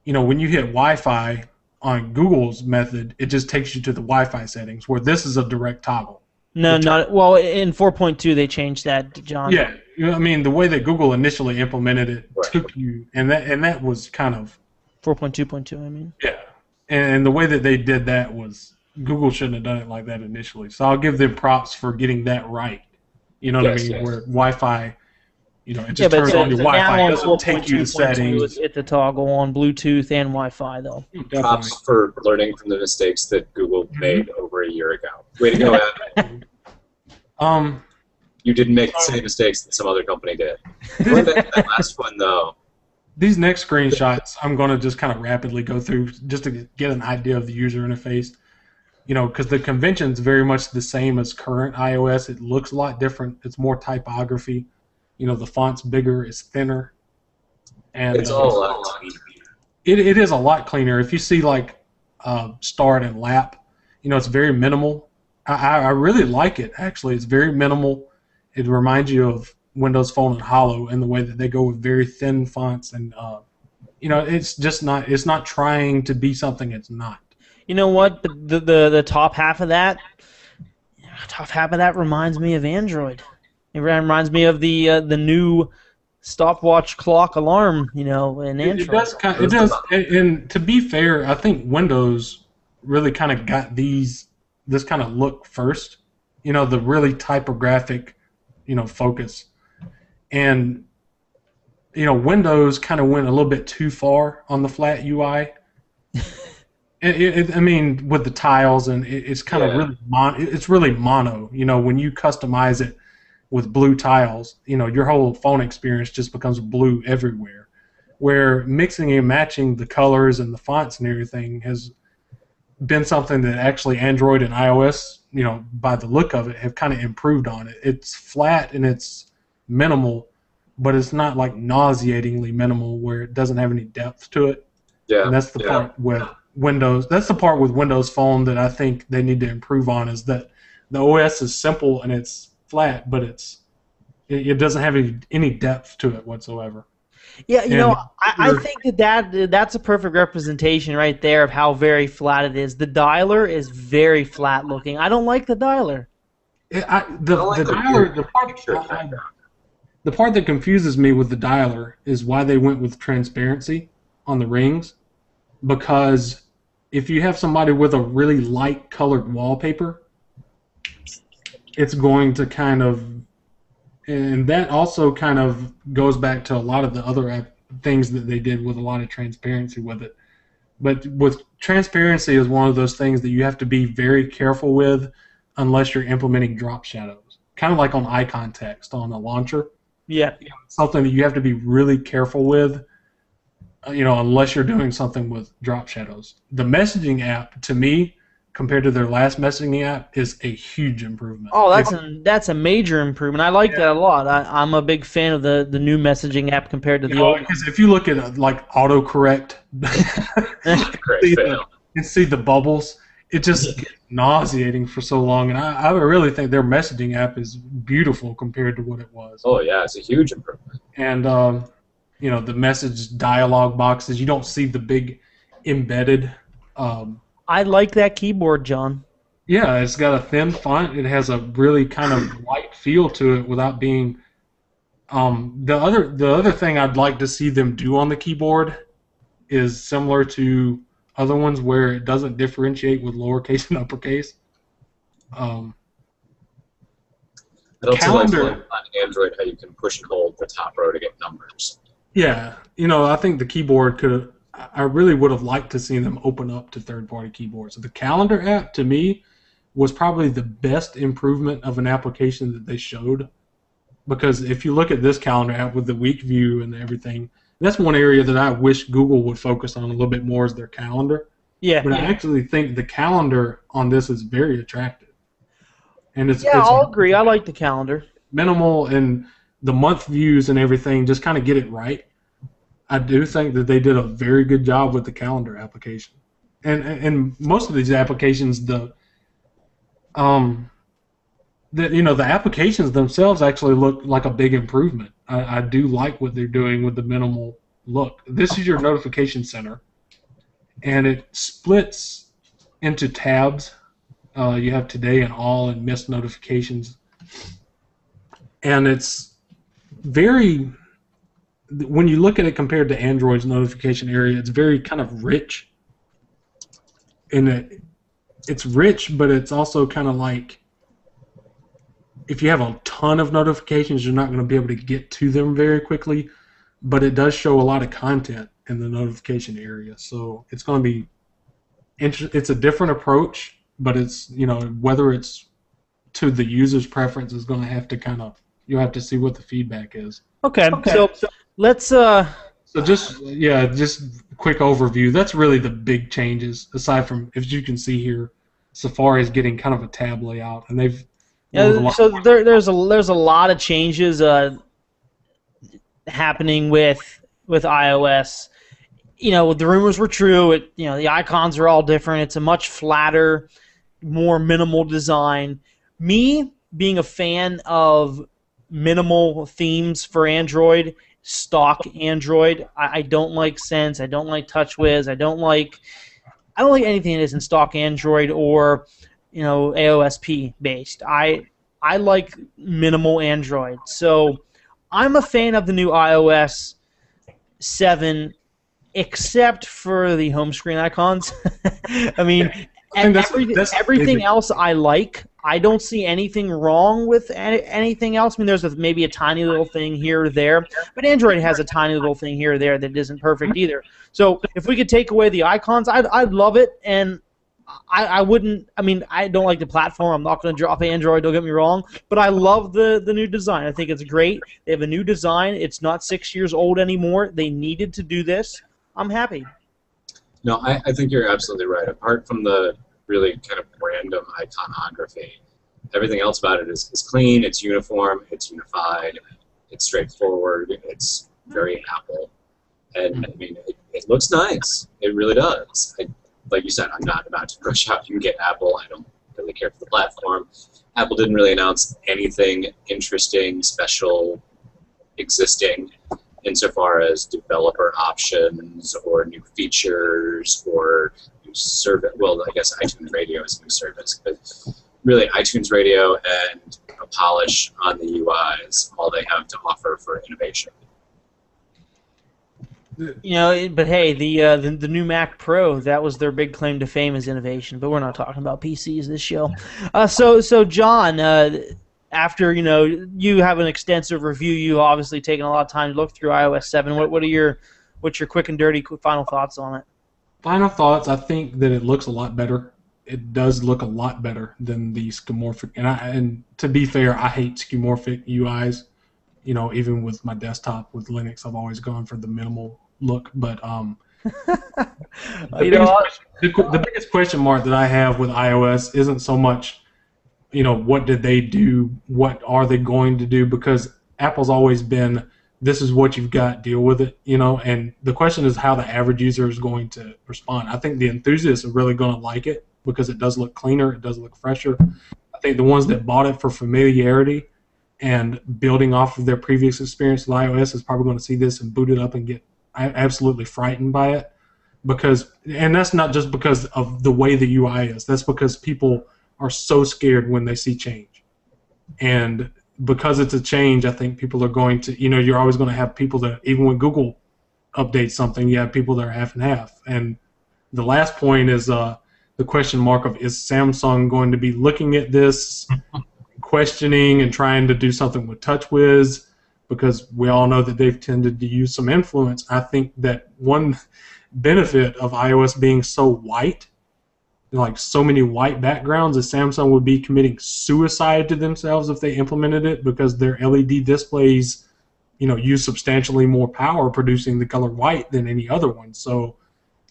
when you hit Wi-Fi on Google's method, it just takes you to the Wi-Fi settings, where this is a direct toggle.
No, well, in 4.2 they changed that, John.
Yeah, I mean the way that Google initially implemented it took you, and that was kind of
4.2.2. I mean.
Yeah, and the way that they did that was Google shouldn't have done it like that initially. So I'll give them props for getting that right. You know what I mean?
Yes.
Where Wi-Fi, it just turns on your Wi-Fi. It doesn't take you to settings.
It's a toggle on Bluetooth and Wi-Fi, though.
Props for learning from the mistakes that Google made over a year ago. Way to go, Adam. You didn't make the same mistakes that some other company did. Going back to that last one, though.
These next screenshots, I'm going to just kind of rapidly go through just to get an idea of the user interface. Because the convention's very much the same as current iOS. It looks a lot different. It's more typography. The font's bigger, it's thinner, and
it's all a lot cleaner.
It is a lot cleaner. If you see like start and lap, it's very minimal. I really like it. Actually, it's very minimal. It reminds you of Windows Phone and Holo in the way that they go with very thin fonts, and it's just not. It's not trying to be something it's not.
You know what? The top half of that reminds me of Android. It reminds me of the new stopwatch clock alarm, in Android.
It does. And to be fair, I think Windows really kind of got this kind of look first. The really typographic, focus. And Windows kind of went a little bit too far on the flat UI. I mean, with the tiles, and it's kind of really mono. When you customize it with blue tiles, your whole phone experience just becomes blue everywhere. Where mixing and matching the colors and the fonts and everything has been something that actually Android and iOS, by the look of it, have kind of improved on it. It's flat and it's minimal, but it's not like nauseatingly minimal where it doesn't have any depth to it.
Yeah.
And that's the part with Windows. That's the part with Windows Phone that I think they need to improve on, is that the OS is simple and it's flat, but it doesn't have any depth to it whatsoever.
Yeah, I think that's a perfect representation right there of how very flat it is. The dialer is very flat looking. I don't like the dialer.
The part that confuses me with the dialer is why they went with transparency on the rings, because if you have somebody with a really light colored wallpaper, it's going to kind of, and that also kind of goes back to a lot of the other things that they did with a lot of transparency with it. But with transparency is one of those things that you have to be very careful with unless you're implementing drop shadows. Kind of like on icon text on a launcher.
Yeah.
Something that you have to be really careful with, unless you're doing something with drop shadows. The messaging app, to me, compared to their last messaging app, is a huge improvement.
Oh, that's a major improvement. I like that a lot. I'm a big fan of the new messaging app compared to the old.
Because if you look at like autocorrect, and see the bubbles, it just gets nauseating for so long. And I really think their messaging app is beautiful compared to what it was.
Oh yeah, it's a huge improvement.
And the message dialogue boxes, you don't see the big embedded.
I like that keyboard, John.
Yeah, it's got a thin font. It has a really kind of light feel to it without being. The other thing I'd like to see them do on the keyboard is similar to other ones where it doesn't differentiate with lowercase and uppercase.
I don't
calendar
like on Android how you can push and hold the top row to get numbers.
Yeah, I think the keyboard could. I really would have liked to see them open up to third-party keyboards. The calendar app, to me, was probably the best improvement of an application that they showed. Because if you look at this calendar app with the week view and everything, that's one area that I wish Google would focus on a little bit more is their calendar.
Yeah.
But I actually think the calendar on this is very attractive. And it's
I'll agree. I like the calendar.
Minimal, and the month views and everything just kind of get it right. I do think that they did a very good job with the calendar application. And most of these applications, the applications themselves actually look like a big improvement. I do like what they're doing with the minimal look. This is your notification center, and it splits into tabs. You have today and all and missed notifications. And it's very, when you look at it compared to Android's notification area, it's very kind of rich. And it's rich, but it's also kind of like, if you have a ton of notifications, you're not going to be able to get to them very quickly, but it does show a lot of content in the notification area. So it's going to be, it's a different approach, but it's, whether it's to the user's preference is going to have to kind of, you'll have to see what the feedback is.
Okay. So let's
So just quick overview. That's really the big changes, aside from, as you can see here, Safari is getting kind of a tab layout, and they've
so there's a lot of changes happening with iOS. The rumors were true. The icons are all different. It's a much flatter, more minimal design. Me being a fan of minimal themes for Android, stock Android, I don't like Sense. I don't like TouchWiz. I don't like anything that isn't stock Android or AOSP based. I like minimal Android. So I'm a fan of the new iOS 7, except for the home screen icons. I mean, everything else I like. I don't see anything wrong with anything else. I mean, there's maybe a tiny little thing here or there, but Android has a tiny little thing here or there that isn't perfect either. So if we could take away the icons, I'd love it, and I wouldn't. I mean, I don't like the platform. I'm not going to drop Android. Don't get me wrong, but I love the new design. I think it's great. They have a new design. It's not 6 years old anymore. They needed to do this. I'm happy.
No, I think you're absolutely right. Apart from the really kind of random iconography, everything else about it is clean, it's uniform, it's unified, it's straightforward, it's very Apple. And, I mean, it looks nice. It really does. Like you said, I'm not about to rush out and get Apple. I don't really care for the platform. Apple didn't really announce anything interesting, special, existing insofar as developer options or new features or new service. Well, I guess iTunes Radio is a new service, but really iTunes Radio and a polish on the UI is all they have to offer for innovation.
But hey, the new Mac Pro, that was their big claim to fame, is innovation. But we're not talking about PCs this show. So John, after you have an extensive review, you obviously taken a lot of time to look through iOS 7. What's your quick and dirty final thoughts on it?
Final thoughts. I think that it looks a lot better. It does look a lot better than the skeuomorphic. And to be fair, I hate skeuomorphic UIs. Even with my desktop with Linux, I've always gone for the minimal look. But the biggest question mark that I have with iOS isn't so much, what did they do? What are they going to do? Because Apple's always been, this is what you've got, deal with it, and the question is how the average user is going to respond. I think the enthusiasts are really going to like it because it does look cleaner, it does look fresher. I think the ones that bought it for familiarity and building off of their previous experience with iOS is probably going to see this and boot it up and get absolutely frightened by it. And that's not just because of the way the UI is. That's because people are so scared when they see change. And because it's a change, I think people are going to, you're always going to have people that, even when Google updates something, you have people that are half and half. And the last point is the question mark of, is Samsung going to be looking at this, questioning and trying to do something with TouchWiz, because we all know that they've tended to use some influence. I think that one benefit of iOS being so white, like so many white backgrounds, is Samsung would be committing suicide to themselves if they implemented it, because their LED displays, use substantially more power producing the color white than any other one. So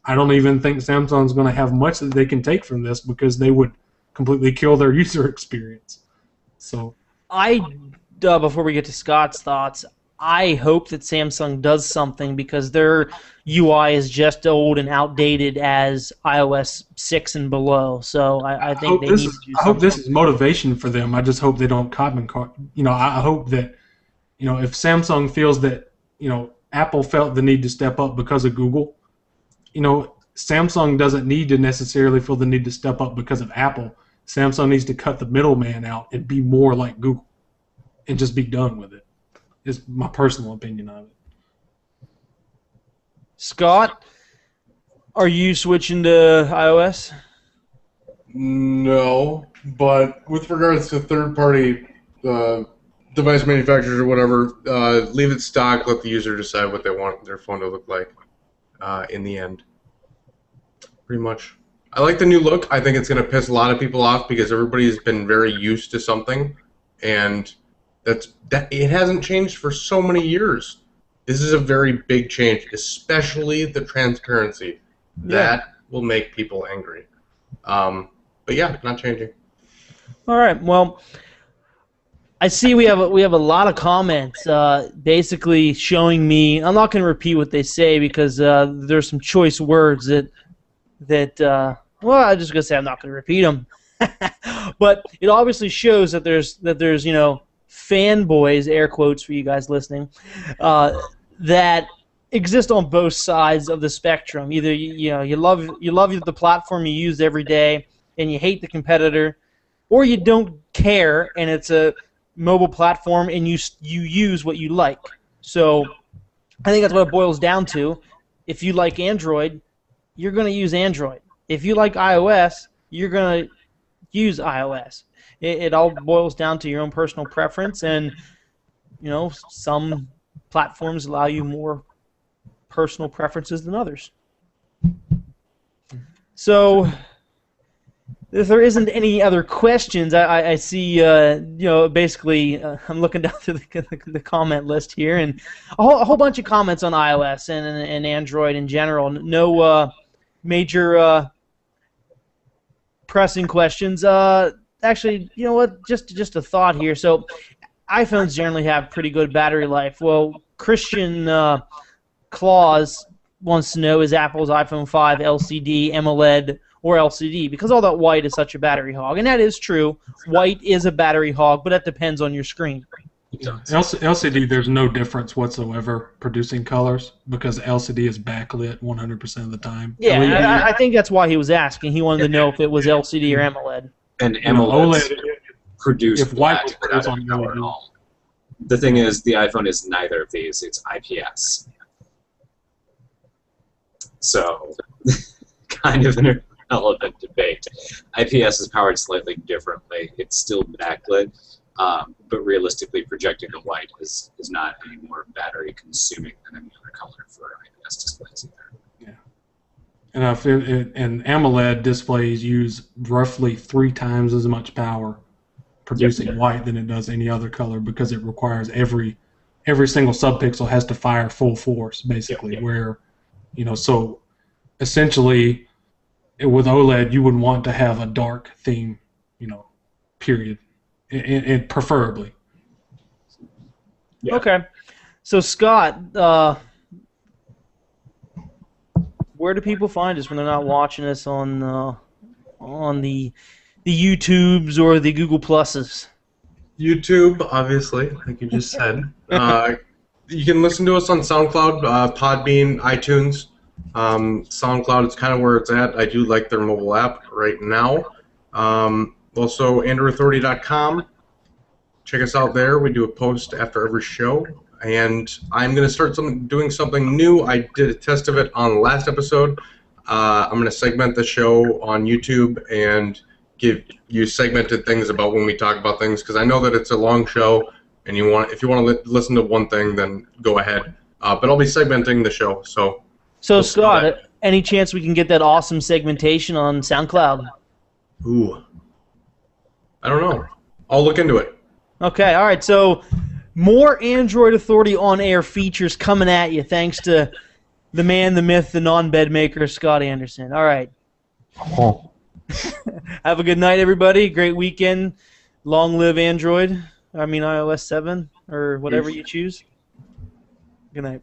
I don't even think Samsung's going to have much that they can take from this, because they would completely kill their user experience. So
before we get to Scott's thoughts, I hope that Samsung does something, because their UI is just old and outdated as iOS 6 and below. So I think they need to do something.
I hope this is motivation for them. I just hope they don't I hope that, if Samsung feels that, Apple felt the need to step up because of Google, Samsung doesn't need to necessarily feel the need to step up because of Apple. Samsung needs to cut the middleman out and be more like Google and just be done with it. Is my personal opinion of it.
Scott, are you switching to iOS?
No, but with regards to third-party device manufacturers or whatever, leave it stock, let the user decide what they want their phone to look like in the end. Pretty much. I like the new look. I think it's going to piss a lot of people off, because everybody's been very used to something, and it hasn't changed for so many years. This is a very big change, especially the transparency. That will make people angry. But yeah, not changing.
All right. Well, I see we have a lot of comments basically showing me. I'm not going to repeat what they say, because there's some choice words that well, I'm just going to say I'm not going to repeat them. But it obviously shows that there's fanboys, air quotes for you guys listening, that exist on both sides of the spectrum. Either you love the platform you use every day and you hate the competitor, or you don't care and it's a mobile platform and you use what you like. So I think that's what it boils down to. If you like Android, you're going to use Android. If you like iOS, you're going to use iOS. It all boils down to your own personal preference, and some platforms allow you more personal preferences than others. So if there isn't any other questions, I see, basically, I'm looking down through the comment list here, and a whole bunch of comments on iOS and Android in general. No major pressing questions. Actually, you know what? Just a thought here. So, iPhones generally have pretty good battery life. Well, Christian Claus wants to know, is Apple's iPhone 5 LCD, AMOLED, or LCD? Because all that white is such a battery hog, and that is true. White is a battery hog, but that depends on your screen.
LCD, there's no difference whatsoever producing colors, because LCD is backlit 100% of the time.
Yeah, I think that's why he was asking. He wanted to know if it was LCD or AMOLED.
And AMOLED produce black
white
without any color at all. The thing is, the iPhone is neither of these. It's IPS. So, kind of an irrelevant debate. IPS is powered slightly differently. It's still backlit, but realistically, projecting the white is not any more battery consuming than any other color for IPS displays either.
And AMOLED displays use roughly 3 times as much power producing white than it does any other color, because it requires every single subpixel has to fire full force, basically. Where, so essentially, with OLED, you would want to have a dark theme, period, and preferably.
Yeah. Okay, so Scott. Where do people find us when they're not watching us on the YouTubes or the Google Pluses?
YouTube, obviously, like you just said. You can listen to us on SoundCloud, Podbean, iTunes. SoundCloud is kind of where it's at. I do like their mobile app right now. Also, AndroidAuthority.com. Check us out there. We do a post after every show. And I'm going to start doing something new. I did a test of it on the last episode. I'm going to segment the show on YouTube and give you segmented things about when we talk about things, because I know that it's a long show, and if you want to listen to one thing, then go ahead. But I'll be segmenting the show, so.
So
we'll
Scott, any chance we can get that awesome segmentation on SoundCloud?
Ooh. I don't know. I'll look into it.
Okay, all right. So more Android Authority on-air features coming at you, thanks to the man, the myth, the non-bed maker, Scott Anderson. All right. Have a good night, everybody. Great weekend. Long live Android. I mean iOS 7 or whatever you choose. Good night.